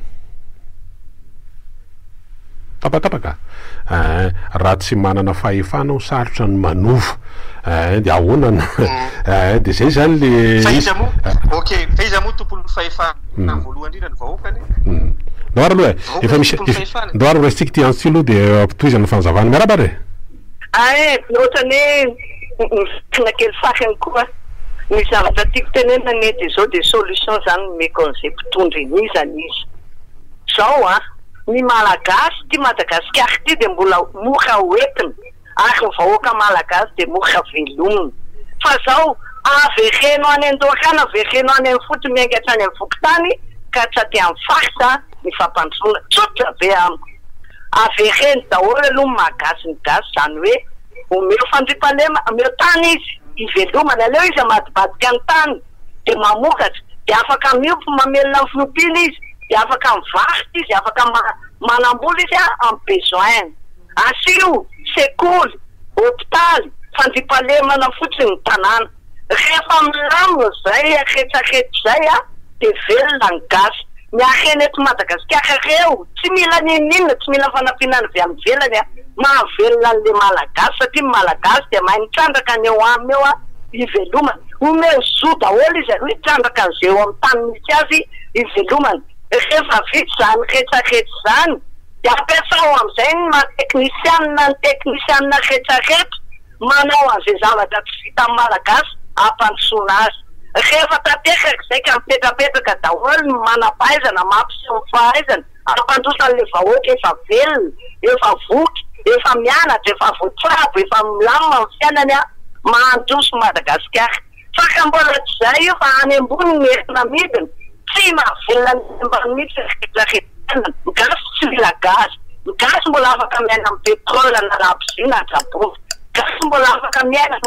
tapatapaka raha tsy manana fahefanao sarotra ny manova de ahoana de zay zany le faiza mo tompony fahefana voalohany indrindra ny vahoakany ndoary aloha efa misy ndoary raisitsika ty antso ty aloha de ampitoizany fanazavana miaraba re ohatrany tinakely fakany koa ny zavatra tiako tenena nety zao de solution zany mekon'izay mpitondra iny zany izy zao ny malagasy ty Madagasikara ty de mbola moka hoentina ary ny vahoaka malagasy de moka velomina fa zao avereno any an-doakana avereno any amin'ny foty miainga hatrany amin'ny vokotany ka tsy aty amin'ny farsa ny fampandrosoana tsotra be amiko avereno daholo aloha malagasy ny gasy zany hoe omeo fandriam-palema omeo tany izy ivelomana aleo izy amadibadika ny tany de mamokatra dia afaka miompy mamelona ny flopiny izy dia afaka mivarotra izy afaka manambola izy en besoin asio sekoly hôpitaly fandipalemana fotsiny ny tanàna rehefa milamina zay akretsakretra zay dia velona ny gasy miarena eto Madagasikara reo tsy mila ninina tsy mila fanampianana avy amin'ny velany mahavelona an'le malagasy satria malagasy dia mahay mitrandraka ny eo aminy eo ivelomany omeo zo daholo izy aloha hitrandraka an'izay eo amin'ny tany misy azy ivelomany rehefa vita zany retsaretra zany dia ampiasao amin'izay ny teknisianina ny teknisianina retsaretra manao an'izay zavatra tsy vita amin'ny malagasy ampandrosoana azy rehefa tateraka izay ka mipetrapetraka daholo manampahaizana mampiseho fahaizana ampandroso an'ilay vahoaka efa velona efa voky efa mianatra efa voatsabo efa milamina ny fiainany mahandroso Madagasikara fa ka mbola tsy zay io fa any ambony merina midina tsy mahavelona ny ambany mihitsy retraretrana gasy tsy mila gasy gasy mbola afaka miaina amin'ny petrole na labozina adrabova gasy mbola afaka miaina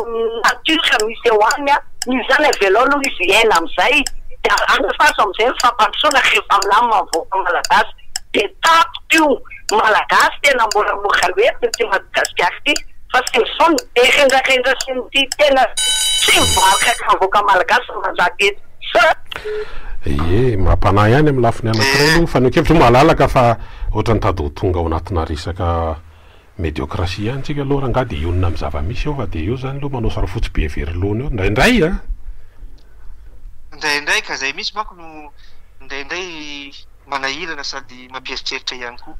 natiora misy eo aminy izy zany avelo aloha izy iaina amin'izay dia anafaso amin'izay mifampandrosoana rehefa milamina mivoaka malagasy dia tapitio malagasy tena mbola mora loety ty Madagasikara ty fa sy mifony rendrakendra sy ny tena tsy mivaroka ka mivoaka malagasy mazaka eto mampanahy ihany amin'ny lafiny anankiray aloha fa nokevitro malalaka fa ohatrany tady ho tonga ao anatina resaka médiocratie ihany tsika aloha ranga dia ionona amin'ny zava-misy eo fa dia io zany aloha manao sarafotsy be verilona eo indraindray indraindray ka zay misy manko no indraindray manahirana sady mampieritreritra ihany koa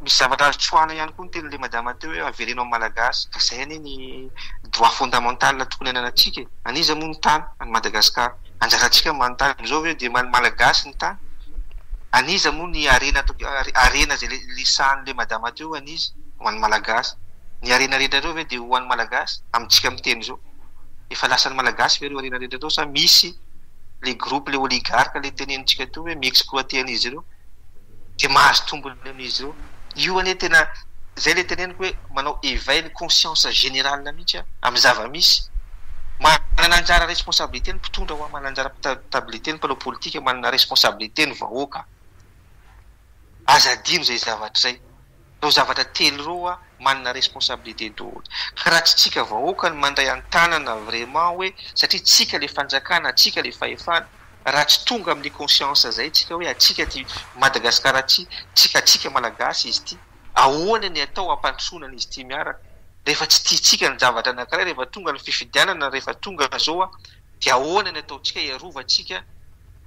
misy zavatra azo tsoahana ihany koa ny tenin'le madama teo hoe averenao malagasy ka zay any ny droit fondamental tokony ananantsika aniza moa ny tany any Madagasikara anjarantsika manontany am'izao hoe dia malagasy ny tany aniza moa ny arena zay lisan'le madama teo aniza ho an'ny malagasy ny arena rehetra reo hoe dia ho an'ny malagasy amintsika miteny zao efa lasan'ny malagasy ve reo arena rehetra reo sa misy le groupe le oligarque le tenenitsika teo hoe miexploiter an'izy ireo dia mahazo tombony amin'izy ireo io anie tena zay le teneniko hoe manao éveil ny conscience générale mihitsy amin'ny zava-misy manana anjara responsabilité ny mpitondra ho manana anjara stabilité ny mpanao politika manana responsabilité ny vahoaka azadino zay zavatra zay reo zavatra telo reo manana responsabilité daholo ka raha tsy tsika vahoaka ny mandray an-tanana vraiment hoe satria tsika le fanjakana tsika le fahefana raha tsy tonga amin'ny conscience zay tsika hoe atsika ty Madagasikara ty tsika malagasy izy ty ahoana ny atao ampandrosoana izy ty miaraka rehefa tsy tiatsika ny zavatra anankiray rehefa tonga ny fifidianana rehefa tonga zao dia ahoana ny ataotsika hiarovantsika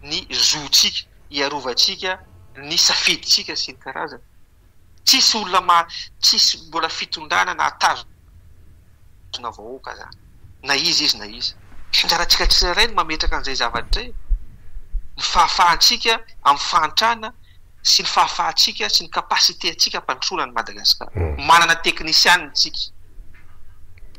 ny zotsika hiarovantsika ny safiditsika sy ny karazana tsisy olona tsisy mbola fitondrana na atazona vahoaka zany na izy na izy anjaratsika tsirairay ny mametraka an'izay zavatra ny fahafahantsika amin'ny fahantrana sy ny fahafahantsika sy ny kapasité atsika ampandrosoana ny Madagasikara manana teknisianiny tsika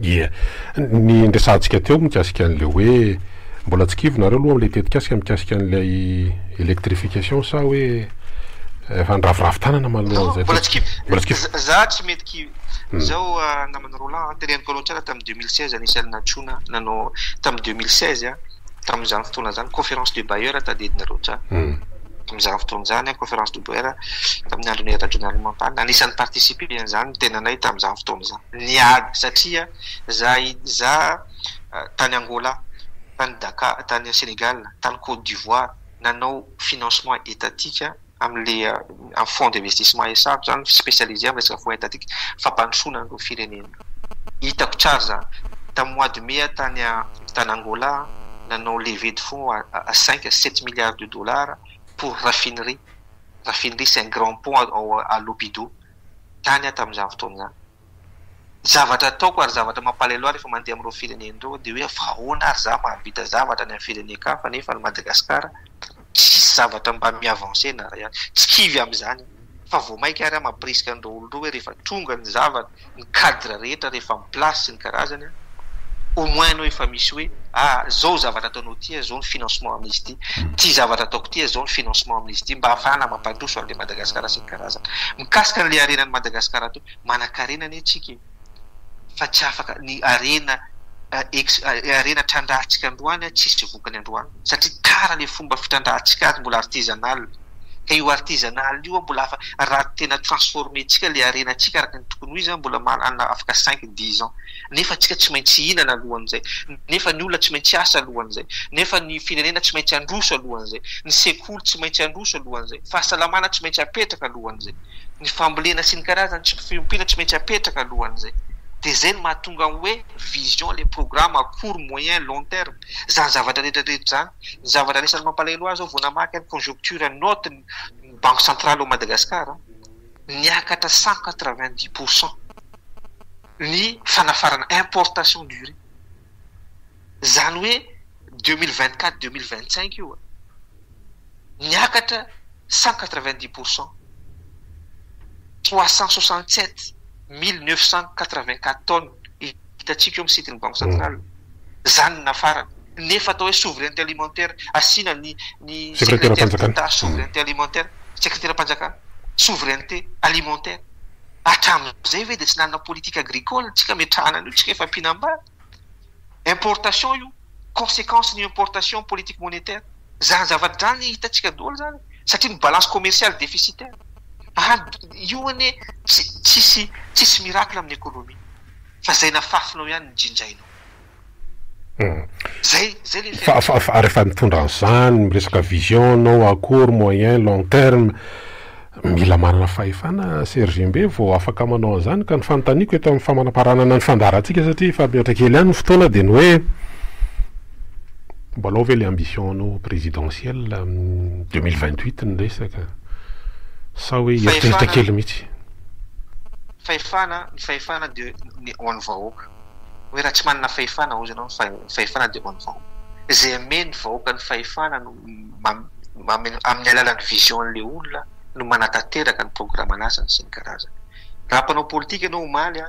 ny ndresantsika teo mikasika an'le hoe mbola tsy kivonareo aloha am'le tetikasika mikasika an'ilay électrification sa hoe efa niravoravo tanana maloha zay mbola tsy kivy za tsy mety kivy zao namana Roland teneniko aloha tsara tamin'ny 2016 anisany natsona nanao tamin'ny 2016 tamin'izany fotoana zany conférence de bailleur tadidinareo tsara tamin'izany fotoana zany conférence de bailleur tamin'ny andro ny régional mampana anisany participer an'izany tenanay tamin'izany fotoana zany niady satria za tany Angola tany Dakar tany Sénégal tany Côte d'Ivoire nanao financement étatique am'le un fonds d'investissement ESA zany spécialisé amin'ny resaka fonds étatique fampandrosoana an'ireo firenena hitako tsara zany tamin'ny mois de mai tany Angola nanao levée de fonds à 5 à 7 milliards de dollars pour raffinerie c'est un grand pont à Lobito tany tamin'izany fotoana zany zavatra ataoko ary zavatra mampalelo rehefa mandeha amin'ireo firenena ireo dia hoe vahoana ary za mahavita zavatra ny amin'ny firenena-kafa nefa ny Madagasikara tsisy zavatra mba miavancé na raha ihany tsy kivy amin'izany fa vao maika ary mampirisika an'ireo olo hoe rehefa tonga ny zavatra ny cadre rehetra rehefa miplace sy ny karazany au moins anao efa misy hoe zao zavatra ataonao ty zao ny financement amin'izy ty zavatra ataoko ty zao ny financement amin'izy ty mba ahafahana mampandroso an'le Madagasikara sy ny karazana mikasika an'le arenan'ny Madagasikara to manan-karena anie tsika fa tsy afaka ny arena arena trandrahantsika androany tsisy vokany androany satria tara le fomba fitrandrahantsika azy mbola artisanal ka io artisanal io mbola raha tena transformentsika le arenantsika araka ny tokony ho izy mbola manana afaka 5-10 ans nefa atsika tsy maintsy hihinana alohan'izay nefa ny olona tsy maintsy asa alohan'izay nefa ny firenena tsy maintsy androso alohan'izay ny sekoly tsy maintsy androso alohan'izay fahasalamana tsy maintsy apetraka alohan'izay ny fambolena sy ny karazany tsy fiompina tsy maintsy apetraka alohan'izay de zay no mahatonga hoe vision le programme à court moyen long terme zany zavatra rehetrarehetra zany ny zavatra resan'ny mampalahelo azy ao vao namaky ny conjoncture note ny banque centrale au Madagascar niakatra 190% ny fanafarana importation du riz zany hoe 2024-2025 io niakatra 190%, 367 1984 tonnes hitatsika eo amin'ny sitiny banque centrale zany nafarana nefa atao hoe souveraineté alimentaire asina ny secrétaire d'État souveraineté alimentaire secrétaire panjakana souveraineté alimentaire hatramin'izay ve dia tsy nanana politique agricole tsika metrahana io tsika efa mpinambary importation io conséquence ny importation politique monétaire zany zavatra zany hitatsika daholo zany satria ny balance commerciale déficitaire io ane tsisy miracle amin'ny économie fa zay nafafinao ihany ny jinjainao zay rehefa mitondra an'izany miresaka vision nao à court moyen long terme mila manana fahefana Serge Mbe vao afaka manao an'izany ka ny fanontaniako eto amin'ny famanaparanana ny fandarantsika satria efa mihatra kely ihany ny fotoana dia ny hoe mbola ve le ambition no présidentielle 2028 ny resaka sa hoe eritreritra kely mihitsy ny fahefana de ny hoan'ny vahoaka hoe raha tsy manana fahefana ozy ianao fahefana de hoan'ny vahoaka zay ameny vahoaka ny fahefana no amin'ny alalan'ny vision le olona no manatanteraka ny programme anasany sy ny karazany raha mpanao politika ianao omaly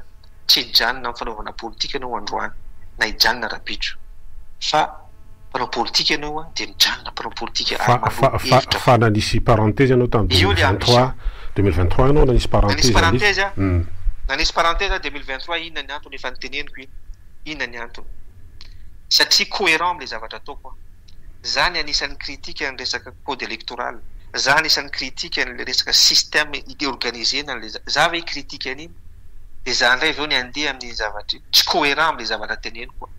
tsy hijanona amin'ny fanaovana politika ianao androany na hijanona rapitro fa mpanao politika ianao dia mijanona mpanao politika fa nanisy parenthèse ianao tamin'ny 2023 ianao nanisy parenthèse nanisy parenthèse 2023 inona ny antony efa niteneniko inona ny antony satria cohérent am'le zavatra ataoko zany anisan'ny critique ny resaka code électoral zany isan'ny critique ny resaka système organisé na le za ve critique an'iny de zany ray aveo ny andeha amin'ny zavatra tsy cohérent am'le zavatra teneniko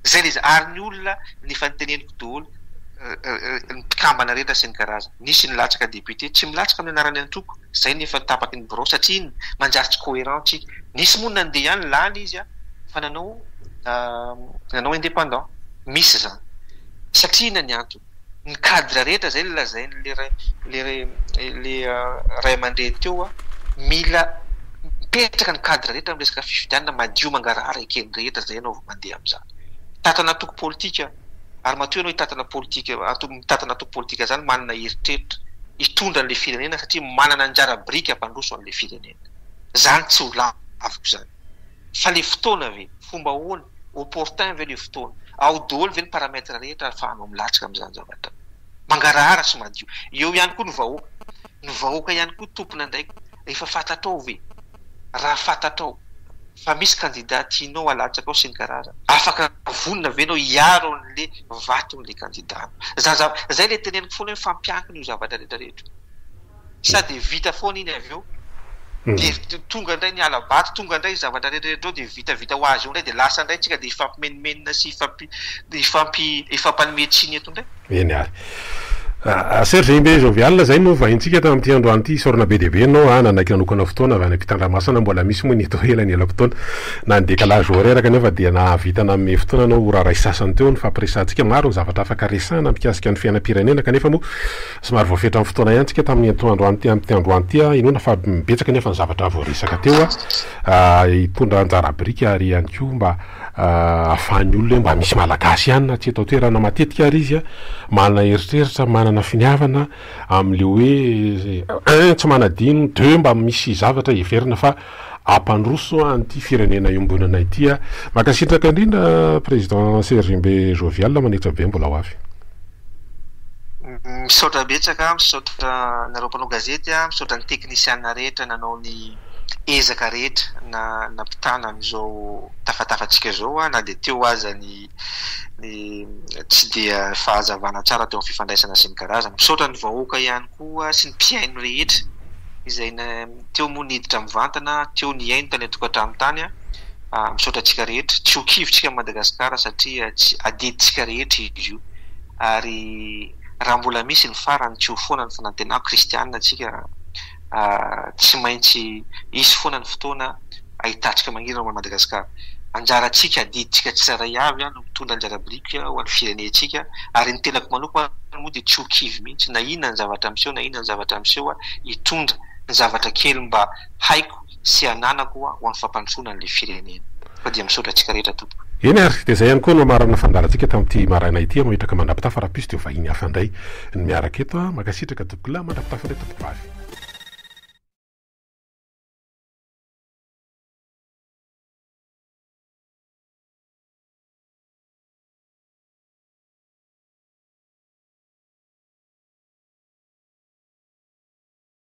zay le ary ny olona ny efa niteneniko daholo ny mpikambana rehetra sy ny karaza nisy ny latsaka député tsy milatsaka amin'ny anarany antoko zay nefa tapaky ny bureau satria iny manjary tsy cohérent tsika nisy moa nandeha ihany lany izy fa nanao indépendant misy zany satria ina ny antony ny cadre rehetra zay lazay le ray aman-dreny teo mila mipetraka ny cadre rehetra amin'ny resaka fifidianana madio mangarahara ekeny rehetra zay ianao mandeha amin'izany tatana toko politika ary matoa ianao hitatana politika mitatana toko politika zany manana heritreritra hitondra an'le firenena satria manana anjara brika ampandroso an'le firenena zany tsy ho laviko zany fa le fotoana ve fomba hoana opportun ve le fotoana ao daholo ve ny paramètre rehetra ahafahanao milatsaka amin'izany zavatra mangarahara sy madio eo ihany koa ny vahoaka ihany koa tompona andraiky efa fantatrao ve raha fantatrao fa misy candidat tianao alatsaka ao sy ny karaza afaka vonina ve anao hiaro an'le vaton'le candidat zay le teneniko foana hoe fampiankina io zavatra rehetrarehetra sady vita foana iny avy eo de tonga indray ny alabato tonga indray zavatra rehetrarehetra ao de vitavita ho azy eo indray de lasa indray tsika de ifampimenimena sy ifampanimetsiny eto indray eny ary Serge Mbe Jovial zay no vahintsika tamin'ity androany ity sorona be deabe anao nanaiky nanokana fotoana avy any ampitandramasana mbola misy moa ny eto ela ny ela fotoana na ny décalage horaire kanefa dia nahavitana amin'ny fotoana anao raha sasany teo ny fampiresantsika maro ny zavatra afaka resana mikasika ny fiainam-pirenena kanefa moa somary voafetra amin'ny fotoana ihany tsika tamin'ny androany ity amin'ny androany ity inona fa mibetsaka nefa ny zavatra voaresaka teo hitondra anjara brika ary ihany koa mba afahan'ny olona mba misy malagasy ihany na tsy atao toerana matetika ary izy manana eritreritra manana finiavana amin'le hoe tsy manadino deux mba misy zavatra everina fa ampandroso an'ity firenena iombonana ity makasitraka indrindra président Serge Mbe Jovial manitra be mbola ho avy misaotra betsaka misaotra nareo mpanao gazety misaotra ny teknisiana rehetra nanao ny ezaka rehetra na mpitana amin'izao tafatafatsika zao na dia teo aza ny tsy dia fahazavana tsara teo amin'ny fifandraisana sy ny karazana, misaotra ny vahoaka ihany koa sy ny mpiaino rehetra izay teo moa niditra mivantana, teo ny aino tany atokantrano tany misaotra antsika rehetra, tsy ho kivotsika Madagasikara satria tsy adiditsika rehetra izy io, ary raha mbola misy ny farany tsy ho foana ny fanantenako kristianina atsika tsy maintsy isy foana ny fotoana ahitatsika mangirana ao Madagasikara. Anjarantsika adiditsika tsiray avy no mitondra anjara-birika ho an'ny firenentsika, ary ny tenako manokana moa dia tsy ho kivy mihitsy na inona ny zavatra miseho na inona ny zavatra miseho hitondra ny zavatra kely mba haiko sy ananako ho an'ny fampandrosoana an'ilay firenena. Fa dia misaotra antsika rehetra tompoko. Eny ary dia izay ihany koa no marana fandarantsika tamin'ity maraina ity mahitraka mandrapitafa raha pisy teo vahiny hafa indray ny miaraka eto makasitraka tompoko la mandrapitafa indray tompoko avy.